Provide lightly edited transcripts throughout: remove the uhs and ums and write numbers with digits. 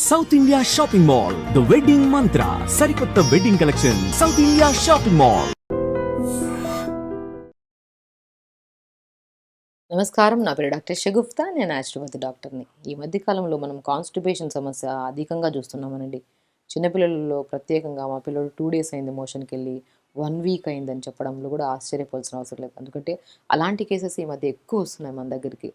South India shopping mall, the wedding మంత్ర, సరికొత్త wedding collection, south India shopping mall. నమస్కారం, నా పేరు డాక్టర్ షగుఫ్తా. నేను న్యాచురోపతి డాక్టర్ని. ఈ మధ్య కాలంలో మనం కాన్స్టిపేషన్ సమస్య అధికంగా చూస్తున్నామనండి. చిన్నపిల్లలలో ప్రత్యేకంగా మా పిల్లలు 2 డేస్ అయింది మోషన్కి వెళ్ళి, 1 వీక్ అయిందని చెప్పడంలో కూడా ఆశ్చర్యపోవాల్సిన అవసరం లేదు. ఎందుకంటే అలాంటి కేసెస్ ఈ మధ్య ఎక్కువ వస్తున్నాయి మన దగ్గరికి.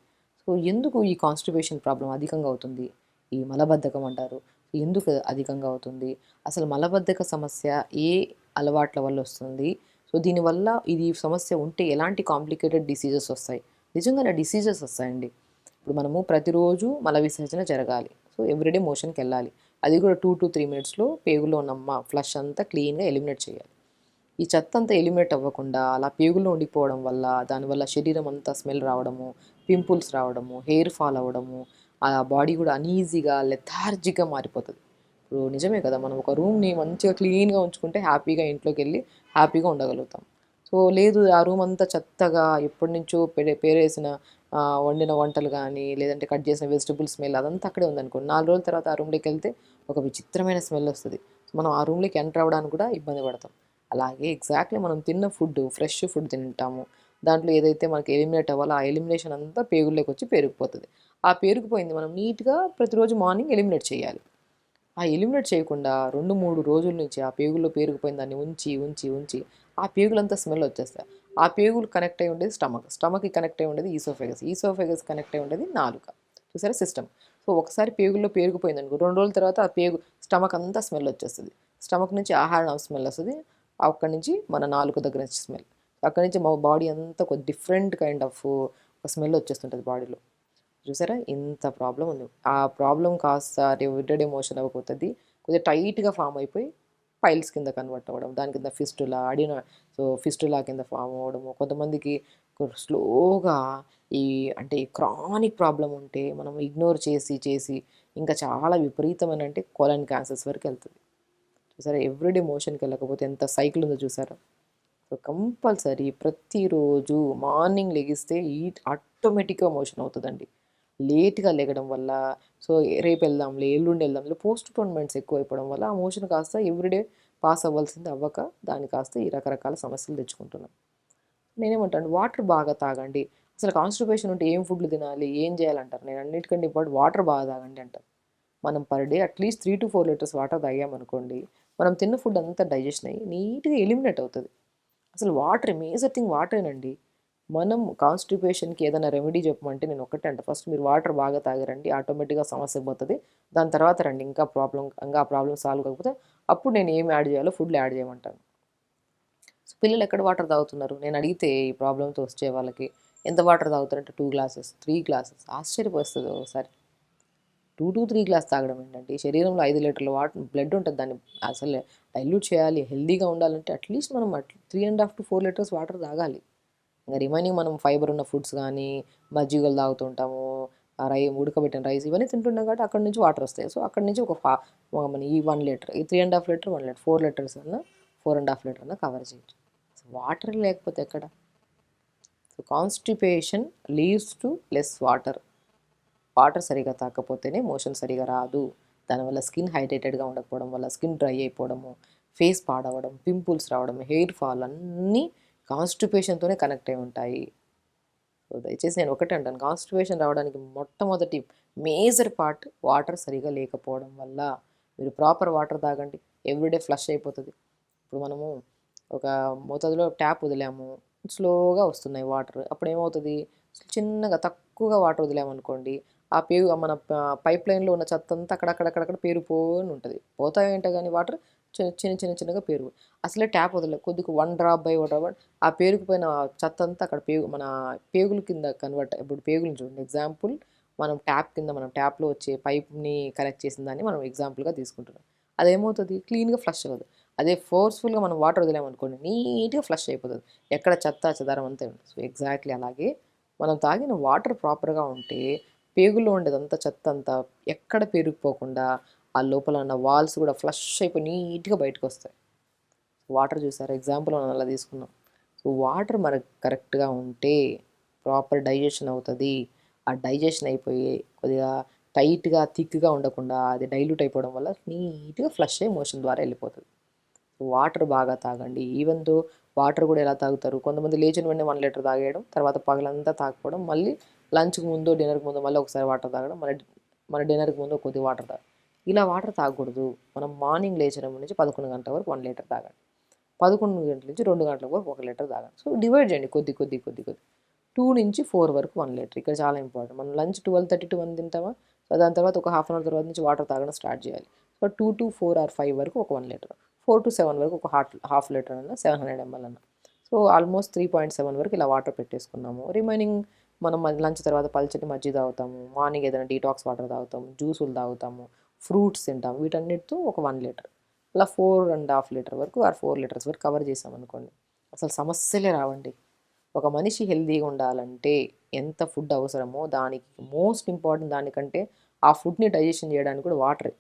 సో ఎందుకు ఈ కాన్స్టిపేషన్ ప్రాబ్లం అధికంగా అవుతుంది? ఈ మలబద్ధకం అంటారు, ఎందుకు అధికంగా అవుతుంది? అసలు మలబద్ధక సమస్య ఏ అలవాట్ల వల్ల వస్తుంది? సో దీనివల్ల ఇది సమస్య ఉంటే ఎలాంటి కాంప్లికేటెడ్ డిసీజెస్ వస్తాయి? నిజంగానే డిసీజెస్ వస్తాయండి. ఇప్పుడు మనము ప్రతిరోజు మల విసర్జన జరగాలి. సో ఎవ్రీడే మోషన్కి వెళ్ళాలి. అది కూడా 2 to 3 మినిట్స్లో పేగులో ఉన్న ఫ్లష్ అంతా క్లీన్గా ఎలిమినేట్ చేయాలి. ఈ చెత్త అంతా ఎలిమినేట్ అవ్వకుండా అలా పేగుల్లో ఉండిపోవడం వల్ల, దానివల్ల శరీరం అంతా స్మెల్ రావడము, పింపుల్స్ రావడము, హెయిర్ ఫాల్ అవ్వడము, ఆ బాడీ కూడా అనీజీగా లెథార్జిక్గా మారిపోతుంది. ఇప్పుడు నిజమే కదా, మనం ఒక రూమ్ని మంచిగా క్లీన్గా ఉంచుకుంటే హ్యాపీగా ఇంట్లోకి వెళ్ళి హ్యాపీగా ఉండగలుగుతాం. సో లేదు, ఆ రూమ్ అంతా చెత్తగా ఎప్పటి నుంచో పేరేసిన వండిన వంటలు కానీ, లేదంటే కట్ చేసిన వెజిటబుల్ స్మెల్ అదంతా అక్కడే ఉందనుకో, 4 రోజుల తర్వాత ఆ రూమ్లోకి వెళ్తే ఒక విచిత్రమైన స్మెల్ వస్తుంది. మనం ఆ రూమ్లోకి ఎంటర్ అవ్వడానికి కూడా ఇబ్బంది పడతాం. అలాగే ఎగ్జాక్ట్లీ మనం తిన్న ఫుడ్, ఫ్రెష్ ఫుడ్ తింటాము. దాంట్లో ఏదైతే మనకి ఎలిమినేట్ అవ్వాలో ఆ ఎలిమినేషన్ అంతా పేగుల్లోకి వచ్చి పేరుకుపోతుంది. ఆ పేరుకుపోయింది మనం నీట్గా ప్రతిరోజు మార్నింగ్ ఎలిమినేట్ చేయాలి. ఆ ఎలిమినేట్ చేయకుండా 2, 3 రోజుల నుంచి ఆ పేగుల్లో పేరుకుపోయిన దాన్ని ఉంచి ఉంచి ఉంచి ఆ పేగులంతా స్మెల్ వచ్చేస్తాయి. ఆ పేగులు కనెక్ట్ అయి ఉండేది స్టమక్కి కనెక్ట్ అయి ఉండేది ఈసోఫెగస్ కనెక్ట్ అయి ఉండేది నాలుక. చూసారా సిస్టమ్. సో ఒకసారి పేగుల్లో పేరుకుపోయింది అనుకో, 2 రోజుల తర్వాత ఆ పేగు స్టమక్ అంతా స్మెల్ వచ్చేస్తుంది. స్టమక్ నుంచి ఆహారం స్మెల్ వస్తుంది. అక్కడి నుంచి మన నాలుక దగ్గర నుంచి స్మెల్, అక్కడి నుంచి మా బాడీ అంతా ఒక డిఫరెంట్ కైండ్ ఆఫ్ ఒక స్మెల్ వచ్చేస్తుంటుంది బాడీలో. చూసారా ఇంత ప్రాబ్లం ఉంది. ఆ ప్రాబ్లం కాస్త ఎవ్రీడే మోషన్ అవ్వకపోతుంది, కొద్దిగా టైట్గా ఫామ్ అయిపోయి పైల్స్ కింద కన్వర్ట్ అవ్వడం, దాని కింద ఫిస్టులా సో ఫిస్టులా కింద ఫామ్ అవ్వడము. కొంతమందికి స్లోగా ఈ అంటే ఈ క్రానిక్ ప్రాబ్లం ఉంటే మనం ఇగ్నోర్ చేసి చేసి ఇంకా చాలా విపరీతమైన అంటే కోలన్ క్యాన్సర్స్ వరకు వెళ్తుంది. చూసారా ఎవ్రీడే మోషన్కి వెళ్ళకపోతే ఎంత సైకిల్ ఉందో చూసారా. సో కంపల్సరీ ప్రతిరోజు మార్నింగ్ లెగిస్తే ఆటోమేటిక్గా మోషన్ అవుతుందండి. లేట్గా లెగడం వల్ల, సో రేపు వెళ్దాంలే, ఎల్లుండి వెళ్దాంలే, పోస్ట్‌పోన్‌మెంట్స్ ఎక్కువైపోవడం వల్ల ఆ మోషన్ కాస్త ఎవ్రీడే పాస్ అవ్వాల్సింది అవ్వక దాన్ని కాస్త ఈ రకరకాల సమస్యలు తెచ్చుకుంటున్నాం. నేనేమంటాను, వాటర్ బాగా తాగండి. అసలు కాన్‌స్టిపేషన్ ఉంటే ఏం ఫుడ్‌లు తినాలి, ఏం చేయాలంటారు? నేను అన్నిటికంటే ఇంపార్టెంట్ వాటర్ బాగా తాగండి అంటాను. మనం per day at least 3-4 litres water తాగామనుకోండి, మనం తిన్న ఫుడ్ అంతా డైజెషన్ అయ్యి నీట్‌గా ఎలిమినేట్ అవుతుంది. అసలు వాటర్ మేజర్ థింగ్ వాటరేనండి. మనం కాన్‌స్టిపేషన్‌కి ఏదైనా రెమెడీ చెప్పమంటే నేను ఒక్కటే అంట, ఫస్ట్ మీరు వాటర్ బాగా తాగారండి, ఆటోమేటిక్‌గా సమస్య పోతది. దాని తర్వాత రండి ఇంకా ఆ ప్రాబ్లమ్ సాల్వ్ కాకపోతే అప్పుడు నేను ఏమి యాడ్ చేయాలో ఫుడ్‌లో యాడ్ చేయమంటాను. సో పిల్లలు ఎక్కడ వాటర్ తాగుతున్నారు? నేను అడిగితే ఈ ప్రాబ్లమ్‌తో వచ్చే వాళ్ళకి ఎంత వాటర్ తాగుతారంటే 2 గ్లాసెస్, 3 గ్లాసెస్. ఆశ్చర్యపోస్తది ఒకసారి. 2-3 గ్లాస్ తాగడం ఏంటంటే శరీరంలో 5 లీటర్ల బ్లడ్ ఉంటుంది. దాన్ని అసలు డైల్యూట్ చేయాలి, హెల్తీగా ఉండాలంటే అట్లీస్ట్ మనం 3.5-4 లీటర్స్ వాటర్ తాగాలి. ఇంకా రిమైనింగ్ మనం ఫైబర్ ఉన్న ఫుడ్స్ కానీ, మజ్జిగలు తాగుతూ ఉంటాము, ఉడకబెట్టిన రైస్ ఇవన్నీ తింటున్నాం కాబట్టి అక్కడి నుంచి వాటర్ వస్తాయి. సో అక్కడి నుంచి మన ఈ 1 లీటర్, ఈ 3.5 లీటర్, 1 లీటర్, 4 లీటర్స్ అన్నా, 4.5 లీటర్ అన్నా కవర్ చేయొచ్చు. సో వాటర్ లేకపోతే ఎక్కడ? So constipation leads to less water. Water సరిగా తాగకపోతేనే మోషన్ సరిగా రాదు. దానివల్ల స్కిన్ హైడ్రేటెడ్గా ఉండకపోవడం వల్ల స్కిన్ డ్రై అయిపోవడము, ఫేస్ పాడవడం, పింపుల్స్ రావడం, హెయిర్ ఫాల్ అన్నీ కాన్స్టిపేషన్తోనే కనెక్ట్ అయి ఉంటాయి. సో దయచేసి నేను ఒకటే అంటాను, కాన్స్టిపేషన్ రావడానికి మొట్టమొదటి మేజర్ పార్ట్ వాటర్ సరిగా లేకపోవడం వల్ల. మీరు ప్రాపర్ వాటర్ తాగండి, ఎవ్రీడే ఫ్లష్ అయిపోతుంది. ఇప్పుడు మనము ఒక మోతాదులో ట్యాప్ వదిలాము, స్లోగా వస్తున్నాయి వాటర్, అప్పుడు ఏమవుతుంది, చిన్నగా తక్కువగా వాటర్ వదిలామనుకోండి, ఆ మన పైప్ లైన్లో ఉన్న చెత్త అంతా అక్కడక్కడక్కడక్కడ పేరుపోని ఉంటుంది. పోతాయంటే కానీ వాటర్ చిన్నగా పేరు. అసలే ట్యాప్ వదలలేదు, కొద్దిగా 1 డ్రాప్ బై 1 డ్రాప్ ఆ పేరుకుపోయిన చెత్త అంతా అక్కడ మన పేగుల కింద కన్వర్ట్. ఇప్పుడు పేగులు చూడండి, ఎగ్జాంపుల్ మనం ట్యాప్ కింద, మనం ట్యాప్లో వచ్చే పైప్ని కనెక్ట్ చేసిన దాన్ని మనం ఎగ్జాంపుల్గా తీసుకుంటున్నాం. అదేమవుతుంది, క్లీన్గా ఫ్లష్ అవ్వదు. అదే ఫోర్స్ఫుల్గా మనం వాటర్ వదిలామనుకోండి, నీట్గా ఫ్లష్ అయిపోతుంది, ఎక్కడ చెత్త చెదారం అంతా ఉంటుంది. సో ఎగ్జాక్ట్లీ అలాగే మనం తాగిన వాటర్ ప్రాపర్గా ఉంటే పేగుల్లో ఉండేదంతా చెత్త అంతా ఎక్కడ పేరుకుపోకుండా ఆ లోపల ఉన్న వాల్స్ కూడా ఫ్లష్ అయిపోయి నీట్గా బయటకు వస్తాయి. వాటర్ చూసారు ఎగ్జాంపుల్ మనం అలా తీసుకున్నాం. సో వాటర్ మనకు కరెక్ట్గా ఉంటే ప్రాపర్ డైజెషన్ అవుతుంది. ఆ డైజెషన్ అయిపోయి కొద్దిగా టైట్గా థిక్గా ఉండకుండా అది డైల్యూట్ అయిపోవడం వల్ల నీట్గా ఫ్లష్ అయ్యి మోషన్ ద్వారా వెళ్ళిపోతుంది. వాటర్ బాగా తాగండి. ఈవెన్ దో వాటర్ కూడా ఎలా తాగుతారు, కొంతమంది లేచిన వెంటనే 1 లీటర్ తాగేయడం, తర్వాత పగలంతా తాగకపోవడం, మళ్ళీ లంచ్కి ముందో డిన్నర్కి ముందో మళ్ళీ ఒకసారి వాటర్ తాగడం, మన డిన్నర్కి ముందు కొద్దిగా వాటర్ తాగడం. ఇలా వాటర్ తాగకూడదు. మనం మార్నింగ్ లేచినప్పటి నుంచి 11 గంటల వరకు 1 లీటర్ తాగండి. 11 గంటల నుంచి 2 గంటల వరకు 1 లీటర్ తాగండి. సో డివైడ్ చేయండి కొద్ది 2 నుంచి 4 వరకు 1 లీటర్. ఇక్కడ చాలా ఇంపార్టెంట్. మనం లంచ్ 12:30 to 1 తింటామా, సో దాని తర్వాత ఒక హాఫ్ అన్ అవర్ తర్వాత నుంచి వాటర్ తాగడం స్టార్ట్ చేయాలి. సో 2 to 4 or 5 వరకు ఒక 1 లీటర్, 4 to 7 వరకు ఒక హాఫ్ లీటర్ అన్న 700 ml అన్న. సో ఆల్మోస్ట్ 3.7 వరకు ఇలా వాటర్ పెట్టేసుకున్నాము. రిమైనింగ్ మనం లంచ్ తర్వాత పల్చటి మజ్జిగ తాగుతాము, మార్నింగ్ ఏదైనా డీటాక్స్ వాటర్ తాగుతాము, జ్యూసులు తాగుతాము, ఫ్రూట్స్ తింటాము, వీటన్నిటితో ఒక 1 లీటర్, అలా 4.5 లీటర్ వరకు ఆర్ 4 లీటర్స్ వరకు కవర్ చేసామనుకోండి, అసలు సమస్యలే రావండి. ఒక మనిషి హెల్తీగా ఉండాలంటే ఎంత ఫుడ్ అవసరమో దానికి మోస్ట్ ఇంపార్టెంట్, దానికంటే ఆ ఫుడ్ని డైజెషన్ చేయడానికి కూడా వాటరే.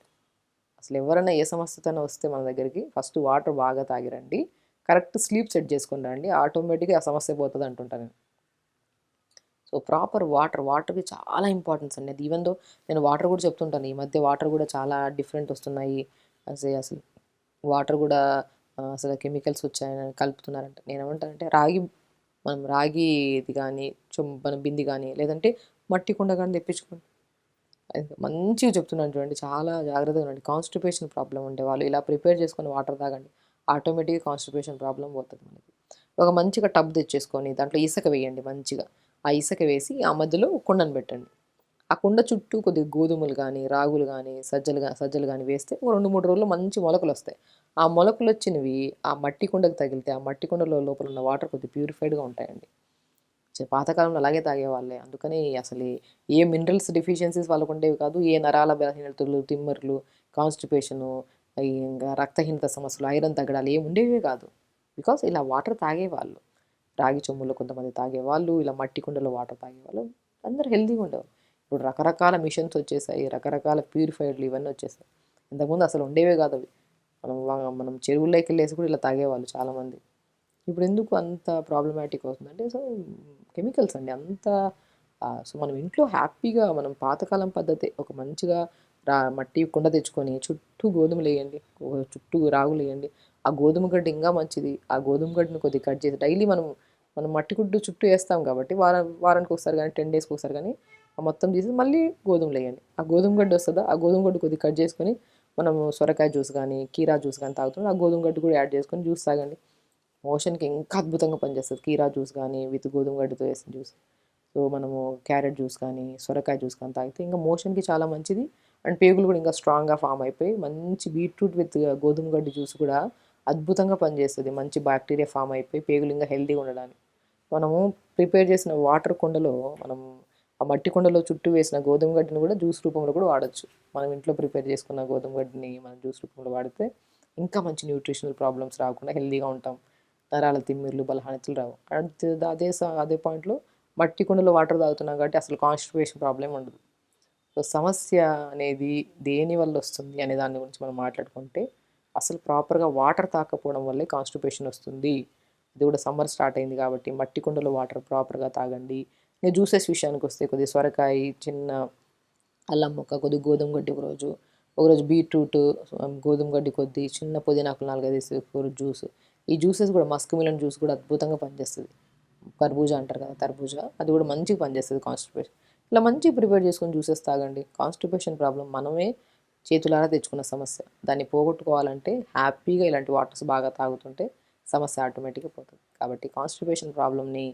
అసలు ఎవరైనా ఏ సమస్యతోనే వస్తే మన దగ్గరికి ఫస్ట్ వాటర్ బాగా తాగిరండి, కరెక్ట్ స్లీప్ సెట్ చేసుకొని రండి, ఆటోమేటిక్గా ఆ సమస్య పోతుంది అంటుంటాను నేను. సో ప్రాపర్ వాటర్కి చాలా ఇంపార్టెన్స్ అండి. అది ఈవెన్ దో నేను వాటర్ కూడా చెప్తుంటాను, ఈ మధ్య వాటర్ కూడా చాలా డిఫరెంట్ వస్తున్నాయి, అసలు వాటర్ కూడా అసలు కెమికల్స్ వచ్చాయని కలుపుతున్నారంట. నేను ఏమంటానంటే మనం రాగిది కానీ మన బింది కానీ లేదంటే మట్టి కుండ కానీ తెప్పించుకోండి. మంచిగా చెప్తున్నాను చూడండి, చాలా జాగ్రత్తగా ఉండండి. కాన్స్టిపేషన్ ప్రాబ్లం ఉంటే వాళ్ళు ఇలా ప్రిపేర్ చేసుకొని వాటర్ తాగండి, ఆటోమేటిక్గా కాన్స్టిపేషన్ ప్రాబ్లం పోతుంది మనకి. ఒక మంచిగా టబ్ తెచ్చేసుకొని దాంట్లో ఇసుక వేయండి మంచిగా, ఆ ఇసుక వేసి ఆ మధ్యలో కుండను పెట్టండి. ఆ కుండ చుట్టూ కొద్దిగా గోధుమలు కానీ రాగులు కానీ సజ్జలు కానీ వేస్తే ఒక 2-3 రోజుల్లో మంచి మొలకలు వస్తాయి. ఆ మొలకలు వచ్చినవి ఆ మట్టి కుండకు తగిలితే ఆ మట్టి కుండలో లోపల ఉన్న వాటర్ కొద్దిగా ప్యూరిఫైడ్గా ఉంటాయండి. పాతకాలంలో అలాగే తాగేవాళ్ళే. అందుకని అసలు ఏ మినరల్స్ డెఫిషియన్సీస్ వాళ్ళకు ఉండేవి కాదు, ఏ నరాల బలహీనతలు, తిమ్మర్లు, కాన్స్టిపేషను, ఇంకా రక్తహీనత సమస్యలు, ఐరన్ తగ్గడాలు ఏమి ఉండేవే కాదు. బికాస్ ఇలా వాటర్ తాగేవాళ్ళు. రాగి చెంబులో కొంతమంది తాగేవాళ్ళు, ఇలా మట్టి కుండలో వాటర్ తాగేవాళ్ళు, అందరూ హెల్తీగా ఉండేవాళ్ళు. ఇప్పుడు రకరకాల మిషన్స్ వచ్చేసాయి, రకరకాల ప్యూరిఫైడ్లు ఇవన్నీ వచ్చేసాయి. ఇంతకుముందు అసలు ఉండేవే కాదు అవి. మనం చెరువుల్లోకి వెళ్ళేసి కూడా ఇలా తాగేవాళ్ళు చాలామంది. ఇప్పుడు ఎందుకు అంత ప్రాబ్లమాటిక్ అవుతుందంటే, సో కెమికల్స్ అండి అంత. సో మనం ఇంట్లో హ్యాపీగా మనం పాతకాలం పద్ధతి, ఒక మంచిగా మట్టి కుండ తెచ్చుకొని చుట్టూ గోధుమలు వేయండి, చుట్టూ రాగులు వేయండి. ఆ గోధుమ గడ్డి ఇంకా మంచిది. ఆ గోధుమ గడ్డిని కొద్దిగా కట్ చేసి డైలీ మనం మట్టి గుడ్డు చుట్టూ వేస్తాం కాబట్టి వారానికి ఒకసారి కానీ 10 డేస్కి ఒకసారి కానీ ఆ మొత్తం తీసి మళ్ళీ గోధుమలు వేయండి. ఆ గోధుమ గడ్డి వస్తుందా, ఆ గోధుమ గడ్డి కొద్దిగా కట్ చేసుకొని మనం సొరకాయ జ్యూస్ కానీ కీరా జ్యూస్ కానీ తాగుతుంది, ఆ గోధుమ గడ్డి కూడా యాడ్ చేసుకొని జ్యూస్ తాగండి. మోషన్కి ఇంకా అద్భుతంగా పనిచేస్తుంది కీరా జ్యూస్ కానీ విత్ గోధుమ గడ్డితో వేసిన జ్యూస్. సో మనము క్యారెట్ జ్యూస్ కానీ సొరకాయ జ్యూస్ కానీ తాగితే ఇంకా మోషన్కి చాలా మంచిది. అండ్ పేగులు కూడా ఇంకా స్ట్రాంగ్గా ఫామ్ అయిపోయి మంచి బీట్రూట్ విత్ గోధుమ గడ్డి జ్యూస్ కూడా అద్భుతంగా పనిచేస్తుంది. మంచి బ్యాక్టీరియా ఫామ్ అయిపోయి పేగులు ఇంకా హెల్తీగా ఉండడానికి. మనము ప్రిపేర్ చేసిన వాటర్ కుండలో మనం ఆ మట్టి కుండలో చుట్టూ వేసిన గోధుమ గడ్డిని కూడా జ్యూస్ రూపంలో కూడా వాడచ్చు. మనం ఇంట్లో ప్రిపేర్ చేసుకున్న గోధుమ గడ్డిని మనం జ్యూస్ రూపంలో వాడితే ఇంకా మంచి న్యూట్రిషనల్ ప్రాబ్లమ్స్ రాకుండా హెల్తీగా ఉంటాం. నరాల తిమ్మిర్లు, బలహీనతలు రావు. అదే పాయింట్లో మట్టి కుండలో వాటర్ తాగుతున్నాం కాబట్టి అసలు కాన్స్టిపేషన్ ప్రాబ్లం ఉండదు. సో సమస్య అనేది దేని వల్ల వస్తుంది అనే దాని గురించి మనం మాట్లాడుకుంటే, అసలు ప్రాపర్గా వాటర్ తాకపోవడం వల్లే కాన్స్టిపేషన్ వస్తుంది. ఇది కూడా సమ్మర్ స్టార్ట్ అయింది కాబట్టి మట్టి కుండలో వాటర్ ప్రాపర్గా తాగండి. ఇంకా జ్యూసెస్ విషయానికి వస్తే కొద్దిగా సొరకాయ, చిన్న అల్లం ముక్క, కొద్దిగా గోధుమ గడ్డి ఒకరోజు బీట్రూట్, గోధుమ గడ్డి కొద్ది, చిన్న పుదీనాకులు 4-5 వేసి జ్యూస్. ఈ జ్యూసెస్ కూడా మస్క్ మిలన్ జ్యూస్ కూడా అద్భుతంగా పనిచేస్తుంది. కర్బూజా అంటారు కదా, తర్బూజా, అది కూడా మంచిగా పనిచేస్తుంది కాన్స్టిపేషన్. ఇలా మంచిగా ప్రిపేర్ చేసుకొని జ్యూసెస్ తాగండి. కాన్స్టిపేషన్ ప్రాబ్లం మనమే చేతులారా తెచ్చుకున్న సమస్య. దాన్ని పోగొట్టుకోవాలంటే హ్యాపీగా ఇలాంటి వాటర్స్ బాగా తాగుతుంటే సమస్య ఆటోమేటిక్గా పోతుంది. కాబట్టి కాన్స్టిపేషన్ ప్రాబ్లమ్ని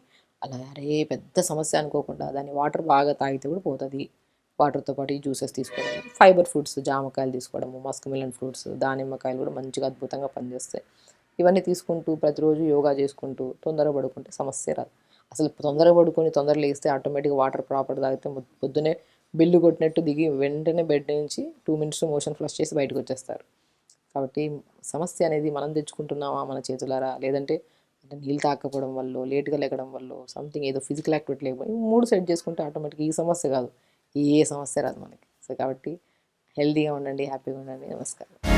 అలా అరే పెద్ద సమస్య అనుకోకుండా దాన్ని వాటర్ బాగా తాగితే కూడా పోతుంది. వాటర్తో పాటు ఈ జ్యూసెస్ తీసుకోవడం, ఫైబర్ ఫ్రూట్స్, జామకాయలు తీసుకోవడము, మస్క్ మిలన్ ఫ్రూట్స్, దానిమ్మకాయలు కూడా మంచిగా అద్భుతంగా పనిచేస్తాయి. ఇవన్నీ తీసుకుంటూ ప్రతిరోజు యోగా చేసుకుంటూ తొందరగా పడుకుంటే సమస్య రాదు. అసలు తొందరగా పడుకొని తొందరగా లేస్తే ఆటోమేటిక్గా వాటర్ ప్రాపర్ తాగితే పొద్దునే బిల్లు కొట్టినట్టు దిగి వెంటనే బెడ్ నుంచి 2 minutes మోషన్ ఫ్లష్ చేసి బయటకు వచ్చేస్తారు. కాబట్టి సమస్య అనేది మనం తెచ్చుకుంటున్నామా మన చేతులారా, లేదంటే నీళ్ళు తాకపోవడం వల్ల, లేట్గా లేకడం వల్ల, సంథింగ్ ఏదో ఫిజికల్ యాక్టివిటీ లేకపోయి 3 సెట్ చేసుకుంటే ఆటోమేటిక్గా ఈ సమస్య కాదు ఏ సమస్య రాదు మనకి. సో కాబట్టి హెల్తీగా ఉండండి, హ్యాపీగా ఉండండి. నమస్కారం.